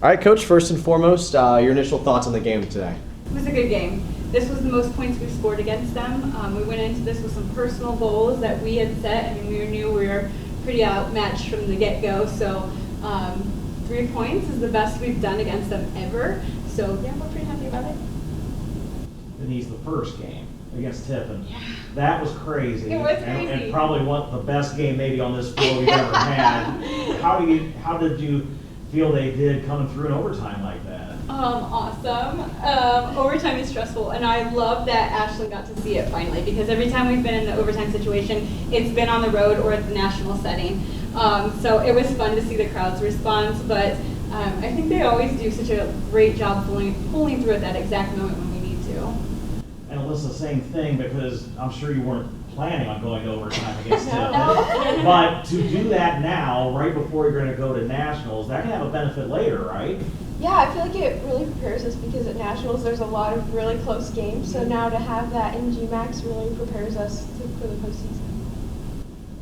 All right, Coach, first and foremost, your initial thoughts on the game today. It was a good game. This was the most points we've scored against them. We went into this with some personal goals that we had set. I mean, we knew we were pretty outmatched from the get-go, so 3 points is the best we've done against them ever. So, yeah, we're pretty happy about it. Denise, the first game against Tiffin, that was crazy. It was crazy. And probably the best game maybe on this floor we've ever had. How did you feel they did coming through in overtime like that? Awesome. Overtime is stressful, and I love that Ashland got to see it finally, because every time we've been in the overtime situation, it's been on the road or at the national setting. So it was fun to see the crowd's response, but I think they always do such a great job pulling through at that exact moment when we need to. And Alyssa, same thing, because I'm sure you weren't planning on going to overtime against Tiffin. No. But to do that now, right before you're going to go to nationals, that can have a benefit later, right? Yeah, I feel like it really prepares us because at nationals there's a lot of really close games. So now to have that in G-MAX really prepares us for the postseason.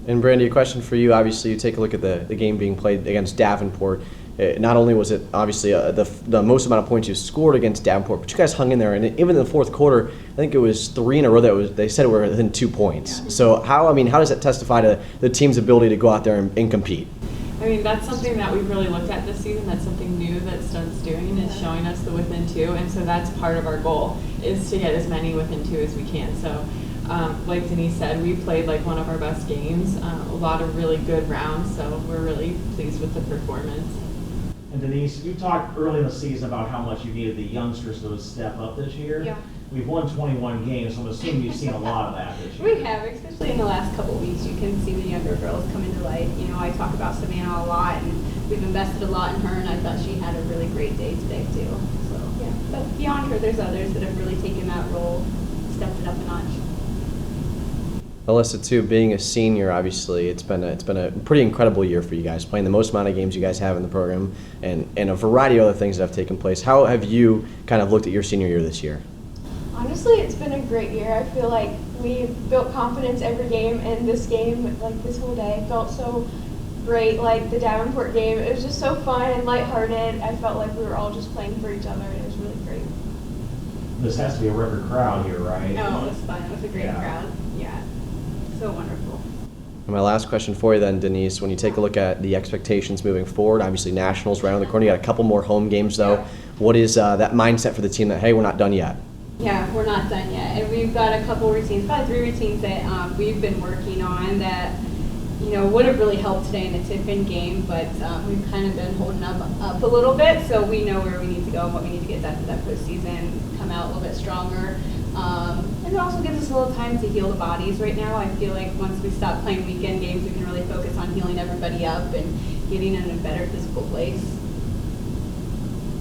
And Brandy, a question for you. Obviously, you take a look at the game being played against Davenport. Not only was it obviously the most amount of points you scored against Davenport, but you guys hung in there. And even in the fourth quarter, I think it was 3 in a row they said were within 2 points. Yeah. So how does that testify to the team's ability to go out there and compete? I mean, that's something that we've really looked at this season. That's something new that Stunt's doing, is showing us the within 2. And so that's part of our goal, is to get as many within 2 as we can. So like Denise said, we played like one of our best games, a lot of really good rounds. So we're really pleased with the performance. And Denise, you talked early in the season about how much you needed the youngsters to step up this year. Yeah. We've won 21 games, so I'm assuming you've seen a lot of that this year. We have, especially in the last couple of weeks. You can see the younger girls come into life. You know, I talk about Savannah a lot, and we've invested a lot in her, and I thought she had a really great day today, too. So, yeah. But beyond her, there's others that have really taken that role, stepped it up a notch. Alyssa, too, being a senior, obviously, it's been a pretty incredible year for you guys, playing the most amount of games you guys have in the program, and a variety of other things that have taken place. How have you kind of looked at your senior year this year? Honestly, it's been a great year. I feel like we built confidence every game, and this game, like this whole day, felt so great. Like the Davenport game, it was just so fun and lighthearted. I felt like we were all just playing for each other, and it was really great. This has to be a record crowd here, right? No, it was fun. It was a great crowd. Yeah. So wonderful. And my last question for you then, Denise, when you take a look at the expectations moving forward, obviously nationals right around the corner, you got a couple more home games though. What is that mindset for the team that, hey, we're not done yet? Yeah, we're not done yet. And we've got a couple routines, probably 3 routines that we've been working on that, you know, would have really helped today in the Tiffin game, but we've kind of been holding up a little bit, so we know where we need to go and what we need to get done for that postseason, come out a little bit stronger. And it also gives us a little time to heal the bodies right now. I feel like once we stop playing weekend games, we can really focus on healing everybody up and getting in a better physical place.